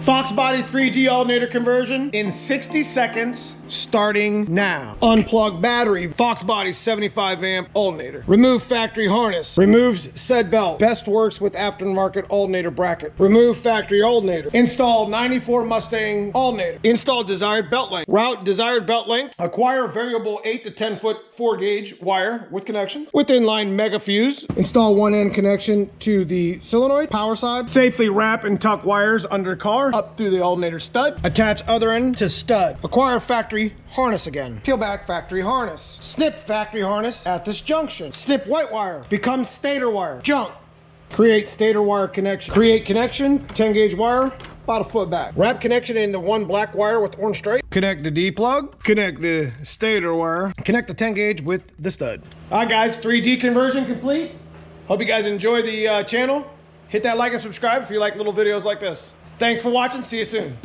Foxbody 3G alternator conversion in 60 seconds, starting now. Unplug battery, Foxbody 75 amp alternator. Remove factory harness. Removes said belt. Best works with aftermarket alternator bracket. Remove factory alternator. Install 94 Mustang alternator. Install desired belt length. Route desired belt length. Acquire variable 8 to 10 foot 4 gauge wire with connection. With inline mega fuse. Install one end connection to the solenoid power side. Safely wrap and tuck wires under car up through the alternator stud. Attach other end to stud. Acquire factory harness again. Peel back factory harness. Snip factory harness at this junction. Snip white wire. Becomes stator wire. Jump. Create stator wire connection. Create connection. 10 gauge wire. About a foot back. Wrap connection in the one black wire with orange stripe. Connect the D plug. Connect the stator wire. Connect the 10 gauge with the stud. All right, guys, 3G conversion complete. Hope you guys enjoy the channel. Hit that like and subscribe if you like little videos like this. Thanks for watching. See you soon.